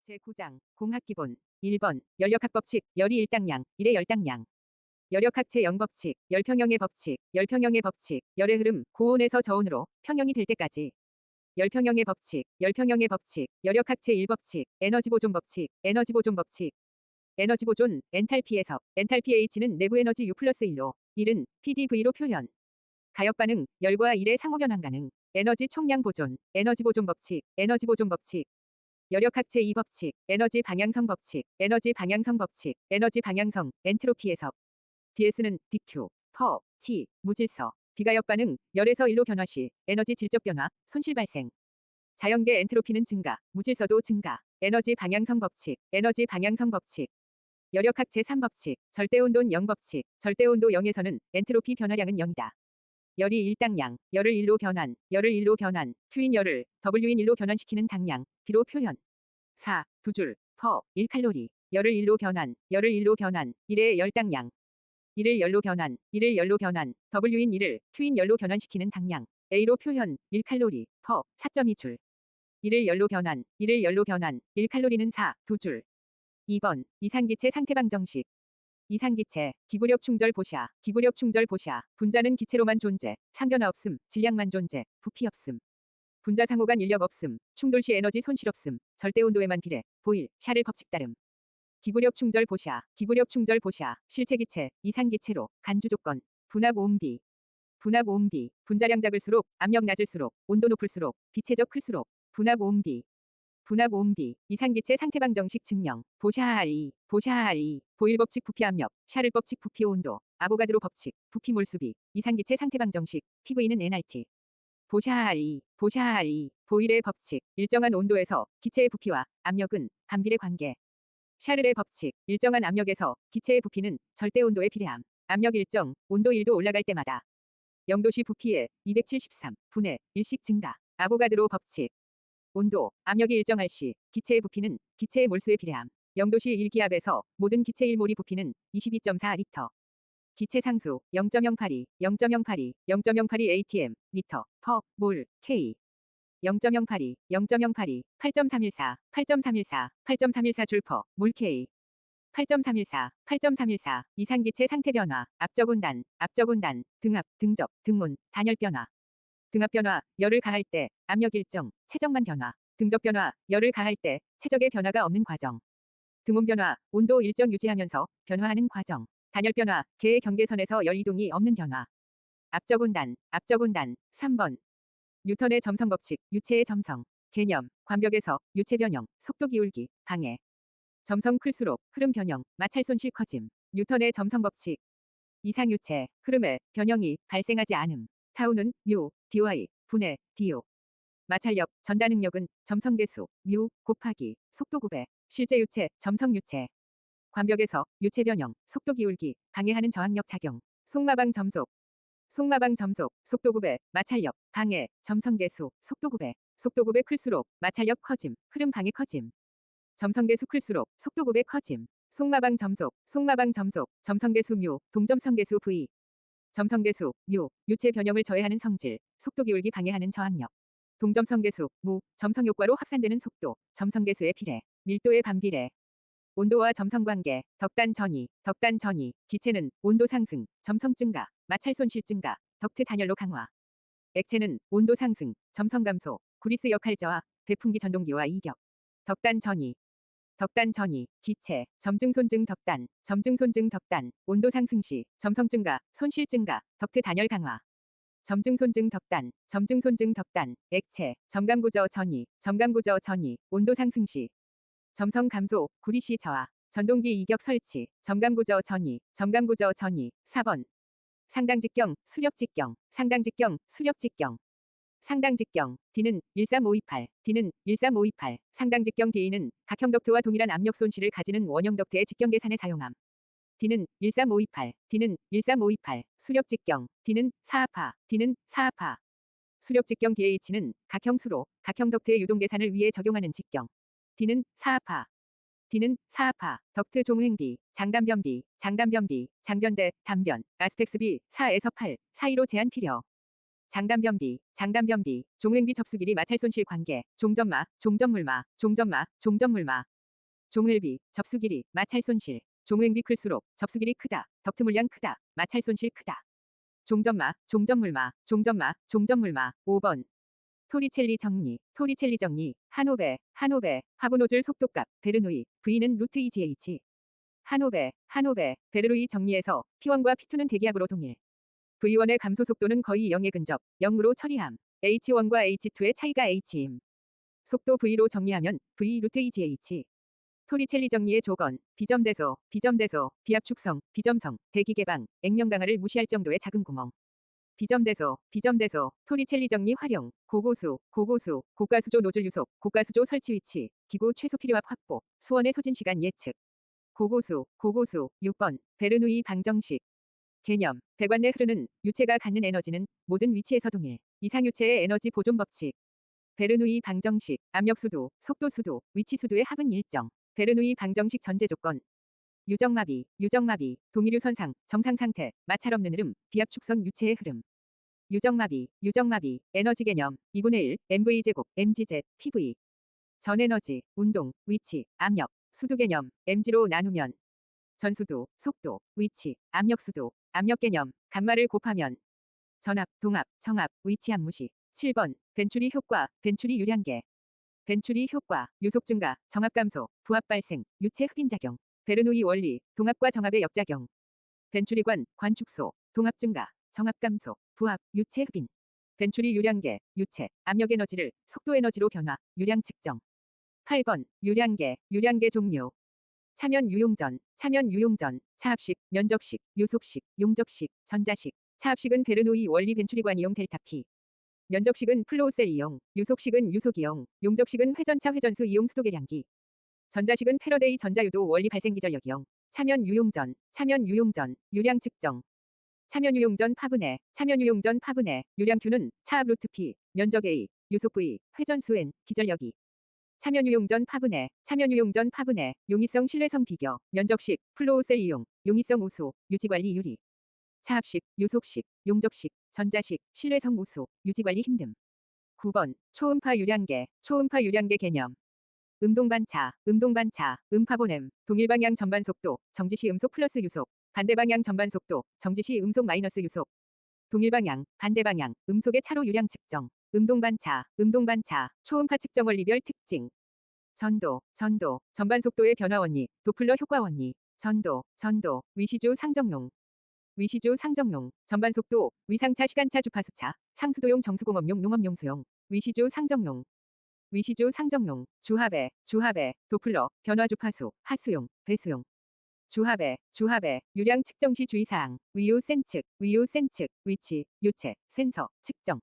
제9장 공학기본 1번 열역학 법칙 열이 일당량, 일의 열당량. 열역학 제0법칙 열평형의 법칙 열평형의 법칙 열의 흐름 고온에서 저온으로 평형이 될 때까지. 열평형의 법칙 열평형의 법칙 열역학 제1법칙 에너지 보존 법칙 에너지 보존 법칙 에너지 보존 엔탈피 해석 엔탈피 H는 내부 에너지 U 플러스 1로 1은 PdV로 표현. 가역 반응 열과 일의 상호 변환 가능. 에너지 총량 보존 에너지 보존 법칙 에너지 보존 법칙 열역학 제2법칙 에너지 방향성 법칙 에너지 방향성 법칙 에너지 방향성 엔트로피 해석 DS는 dQ, 퍼, T, 무질서, 비가역 반응, 열에서 일로 변화 시 에너지 질적 변화, 손실 발생. 자연계 엔트로피는 증가, 무질서도 증가. 에너지 방향성 법칙, 에너지 방향성 법칙. 열역학 제3법칙, 절대온도는 0법칙, 절대온도 0에서는 엔트로피 변화량은 0이다. 열이 일당량, 열을 일로 변환, 열을 일로 변환, Q인 열을 W인 일로 변환시키는 당량, B로 표현. 4. 두 줄, 퍼, 1칼로리, 열을 일로 변환, 열을 일로 변환, 1의 열당량. 1을 열로 변환, 1을 열로 변환, W인 1을 Q인 열로 변환시키는 당량, A로 표현, 1칼로리, 퍼, 4.2줄. 1을 열로 변환, 1을 열로 변환, 1칼로리는 4, 두 줄. 2번, 이상기체 상태방 정식. 이상기체, 기부력 충절 보샤, 기부력 충절 보샤, 분자는 기체로만 존재, 상변화 없음, 질량만 존재, 부피 없음. 분자 상호간 인력 없음, 충돌 시 에너지 손실 없음, 절대온도에만 비례, 보일, 샤를 법칙 따름. 기부력 충절 보샤, 기부력 충절 보샤, 실체기체, 이상기체로, 간주 조건, 분압 오음비. 분압 오음비, 분자량 작을수록, 압력 낮을수록, 온도 높을수록, 비체적 클수록, 분압 오음비. 분압 오음비, 이상기체 상태방 정식 증명, 보샤하리, 보샤하리, 보일법칙 부피 압력, 샤를 법칙 부피 온도, 아보가드로 법칙, 부피 몰수비, 이상기체 상태방 정식, PV는 nRT. 보샤하리, 보샤하리, 보일의 법칙, 일정한 온도에서 기체의 부피와 압력은 반비례 관계. 샤를의 법칙, 일정한 압력에서 기체의 부피는 절대 온도에 비례함. 압력 일정, 온도 1도 올라갈 때마다 0도시 부피의 273분의 1씩 증가. 아보가드로 법칙. 온도, 압력이 일정할 시 기체의 부피는 기체의 몰수에 비례함. 0도시 1기압에서 모든 기체 1몰이 부피는 22.4리터. 기체 상수 0.082, 0.082, 0.082 atm, 리터, 퍼, 몰, K. 0.082, 0.082, 8.314, 8.314, 8.314 줄 퍼, 몰 K. 8.314, 8.314, 이상기체 상태 변화, 앞적온단, 앞적온단, 등압, 등적, 등문, 단열 변화. 등압 변화, 열을 가할 때, 압력 일정, 체적만 변화. 등적 변화, 열을 가할 때, 체적의 변화가 없는 과정. 등온 변화, 온도 일정 유지하면서 변화하는 과정. 단열 변화, 개의 경계선에서 열 이동이 없는 변화. 앞적온단, 앞적온단, 3번. 뉴턴의 점성 법칙, 유체의 점성. 개념, 관벽에서 유체 변형, 속도 기울기, 방해. 점성 클수록 흐름 변형, 마찰 손실 커짐. 뉴턴의 점성 법칙. 이상유체, 흐름의 변형이 발생하지 않음. 타우는 뮤, dy, 분의 dio. 마찰력, 전단 응력은 점성계수, 뮤, 곱하기, 속도 9배. 실제 유체, 점성 유체. 관벽에서 유체 변형, 속도 기울기, 방해하는 저항력 작용. 속마방 점속. 속마방 점속, 속도 9배, 마찰력, 방해, 점성계수, 속도 9배. 속도 9배 클수록 마찰력 커짐, 흐름 방해 커짐. 점성계수 클수록 속도 9배 커짐. 속마방 점속, 속마방 점속, 점성계수 뮤, 동점성계수 V. 점성계수 뮤, 유체 변형을 저해하는 성질, 속도 기울기 방해하는 저항력. 동점성계수 무, 점성 효과로 확산되는 속도, 점성계수의 비례, 밀도의 반비례. 온도와 점성 관계, 덕단 전이, 덕단 전이, 기체는 온도 상승, 점성 증가, 마찰 손실 증가, 덕트 단열로 강화. 액체는 온도 상승, 점성 감소, 구리스 역할 저하, 배풍기 전동기와 이격. 덕단 전이, 덕단 전이, 기체, 점증 손증 덕단, 점증 손증 덕단, 온도 상승 시, 점성 증가, 손실 증가, 덕트 단열 강화. 점증 손증 덕단, 점증 손증 덕단, 액체, 점감구저 전이, 점감구저 전이, 온도 상승 시, 점성 감소, 구리시 저하, 전동기 이격 설치, 점감구저 전이, 점감구저 전이, 4번. 상당직경, 수력직경, 상당직경, 수력직경. 상당직경, D는 13528, D는 13528, 상당직경 D는 각형 덕트와 동일한 압력 손실을 가지는 원형 덕트의 직경 계산에 사용함. D는 13528, D는 13528, 수력직경, D는 4합파, D는 4합파. 수력직경 DH는 각형 수로, 각형 덕트의 유동 계산을 위해 적용하는 직경. D는 4합파. D는 4합파, 덕트 종횡비, 장단변비, 장단변비, 장변대, 단변, 아스펙스비, 4에서 8, 사이로 제한 필요. 장단변비, 장단변비, 종횡비 접수 길이 마찰 손실 관계, 종점마, 종점물마, 종점마, 종점물마. 종회비, 접수 길이, 마찰 손실. 종횡비 클수록 접수 길이 크다. 덕트 물량 크다. 마찰 손실 크다. 종점마, 종점물마, 종점마, 종점물마. 5번. 토리첼리 정리, 토리첼리 정리. 한오베, 한오베. 화분 노즐 속도값. 베르누이. V는 루트 EGH. 한오베, 한오베. 베르누이 정리에서 P1과 P2는 대기압으로 동일. V1의 감소 속도는 거의 0에 근접. 0으로 처리함. H1과 H2의 차이가 H임. 속도 V로 정리하면 V 루트 EGH. 토리첼리 정리의 조건, 비점대소, 비점대소, 비압 축성, 비점성, 대기 개방, 액면 강화를 무시할 정도의 작은 구멍. 비점대소, 비점대소, 토리첼리 정리 활용, 고고수, 고고수, 고가수조 노즐 유속, 고가수조 설치 위치, 기구 최소 필요압 확보, 수원의 소진 시간 예측. 고고수, 고고수, 6번, 베르누이 방정식. 개념, 배관 내 흐르는 유체가 갖는 에너지는 모든 위치에서 동일. 이상유체의 에너지 보존 법칙. 베르누이 방정식, 압력수도, 속도수도, 위치수도의 합은 일정. 베르누이 방정식 전제 조건. 유정마비, 유정마비, 동위류 선상, 정상상태, 마찰 없는 흐름, 비압 축성 유체의 흐름. 유정마비, 유정마비, 에너지 개념, 2분의 1, mv제곱, mgz, pv. 전에너지, 운동, 위치, 압력, 수도 개념, mg로 나누면. 전수도, 속도, 위치, 압력수도, 압력 개념, 감마를 곱하면. 전압, 동압, 정압, 위치압 무시. 7번, 벤추리 효과, 벤추리 유량계. 벤추리 효과, 유속 증가, 정압 감소, 부압 발생, 유체 흡인 작용. 베르누이 원리, 동압과 정압의 역작용. 벤추리관, 관축소, 동압 증가, 정압 감소, 부압, 유체 흡인. 벤추리 유량계, 유체, 압력 에너지를 속도 에너지로 변화, 유량 측정. 8번, 유량계, 유량계 종류. 차면 유용전, 차면 유용전, 차압식, 면적식, 요속식, 용적식, 전자식. 차압식은 베르누이 원리 벤추리관 이용 델타 P. 면적식은 플로우셀 이용, 유속식은 유속 이용, 용적식은 회전차 회전수 이용 수도 계량기. 전자식은 패러데이 전자유도 원리 발생 기전력 이용. 차면 유용전, 차면 유용전, 유량 측정. 차면 유용전 파분해, 차면 유용전 파분해. 유량 Q는 차압 루트 P, 면적 A, 유속 V, 회전수 N, 기전력 E. 차면 유용전 파분해, 차면 유용전 파분해. 용이성 신뢰성 비교, 면적식, 플로우셀 이용, 용이성 우수, 유지관리 유리. 차압식, 유속식, 용적식, 전자식, 신뢰성 우수, 유지관리 힘듦. 9번, 초음파 유량계, 초음파 유량계 개념. 음동반차, 음동반차, 음파보냄, 동일방향 전반속도, 정지시 음속 플러스 유속, 반대방향 전반속도, 정지시 음속 마이너스 유속. 동일방향, 반대방향, 음속의 차로 유량 측정. 음동반차, 음동반차, 초음파 측정 원리별 특징. 전도, 전도, 전반속도의 변화 원리, 도플러 효과 원리. 전도, 전도, 위시주 상정농. 위시주 상정농, 전반속도, 위상차 시간차 주파수차, 상수도용 정수공업용 농업용 수용, 위시주 상정농. 위시주 상정농, 주합에, 주합에, 도플러, 변화 주파수, 하수용, 배수용. 주합에, 주합에, 유량 측정 시 주의사항, 위유 센측, 위유 센측, 위치, 유체, 센서, 측정.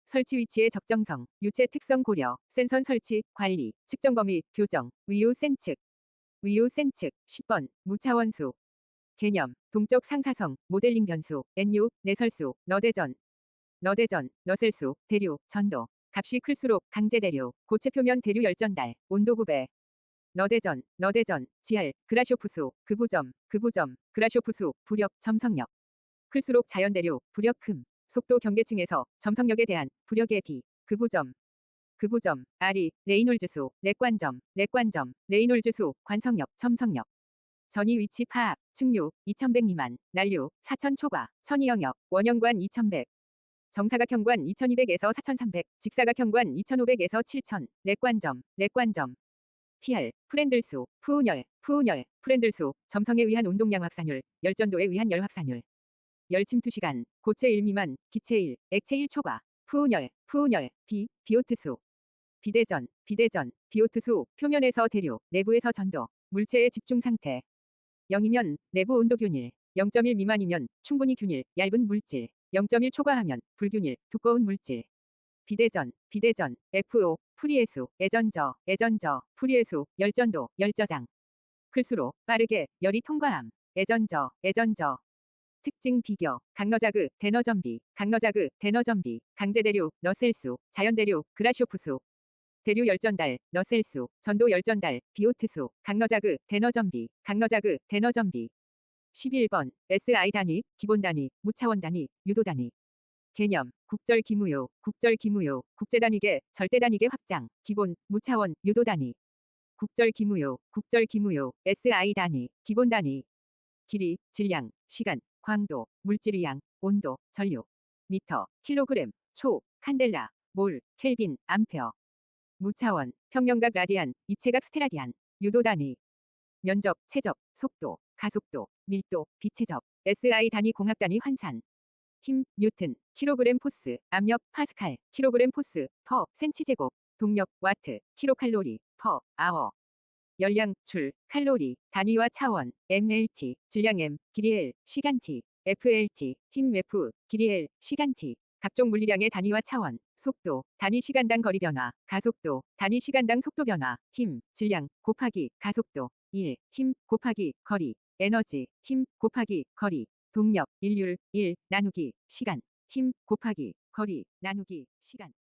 설치 위치의 적정성, 유체 특성 고려, 센선 설치, 관리, 측정 범위, 교정, 위유 센측. 위유 센측, 10번, 무차원수. 개념, 동적 상사성, 모델링 변수, NU, 내설수, 너대전. 너대전, 너셀수, 대류, 전도. 값이 클수록 강제 대류, 고체 표면 대류 열전달, 온도 구배. 너대전, 너대전, 지할, 그라쇼프수, 그부점, 그부점, 그라쇼프수, 부력, 점성력. 클수록 자연 대류, 부력흠. 속도 경계층에서 점성력에 대한 부력의 비, 그부점. 그부점, 아리, 레이놀즈수, 렉관점, 렉관점, 레이놀즈수, 관성력, 점성력. 전위 위치 파악, 측류, 2100 미만, 난류, 4000 초과, 천이 영역, 원형관 2100. 정사각형관 2200에서 4300, 직사각형관 2500에서 7000, 렉관점, 렉관점. PR, 프렌들수, 푸운열, 푸운열, 프렌들수, 점성에 의한 운동량 확산율, 열전도에 의한 열 확산율. 열 침투 시간, 고체 1 미만, 기체 1, 액체 1 초과, 푸운열, 푸운열, 비오트수. 비대전, 비대전, 비오트수, 표면에서 대류, 내부에서 전도, 물체의 집중 상태. 0이면 내부 온도 균일, 0.1 미만이면 충분히 균일, 얇은 물질, 0.1 초과하면 불균일, 두꺼운 물질. 비대전, 비대전, FO, 프리해수, 애전저, 애전저, 프리해수, 열전도, 열저장. 클수록 빠르게 열이 통과함, 애전저, 애전저. 특징 비교, 강너자그, 대너전비, 강너자그, 대너전비, 강제대류, 너셀수, 자연대류, 그라쇼프수. 대류 열전달, 너셀수, 전도 열전달, 비오트수, 강너자그, 대너전비, 강너자그, 대너전비. 11번, SI 단위, 기본 단위, 무차원 단위, 유도 단위. 개념, 국절 기무요, 국절 기무요, 국제 단위계, 절대 단위계 확장, 기본, 무차원, 유도 단위. 국절 기무효, 국절 기무효, SI 단위, 기본 단위. 길이, 질량, 시간, 광도, 물질의 양, 온도, 전류. 미터, 킬로그램, 초, 칸델라, 몰, 켈빈, 암페어. 무차원, 평형각 라디안, 입체각 스테라디안. 유도 단위. 면적, 체적, 속도, 가속도, 밀도, 비체적. SI 단위 공학 단위 환산. 힘, 뉴튼, 킬로그램 포스, 압력, 파스칼, 킬로그램 포스, 퍼, 센치제곱. 동력, 와트, 킬로칼로리, 퍼, 아워. 열량, 줄, 칼로리, 단위와 차원, mLT, 질량 m, 길이 L, 시간 t, FLT, 힘 F, 길이 L, 시간 t. 각종 물리량의 단위와 차원, 속도, 단위 시간당 거리 변화, 가속도, 단위 시간당 속도 변화, 힘, 질량, 곱하기, 가속도, 1, 힘, 곱하기, 거리, 에너지, 힘, 곱하기, 거리, 동력, 일률, 1, 나누기, 시간, 힘, 곱하기, 거리, 나누기, 시간.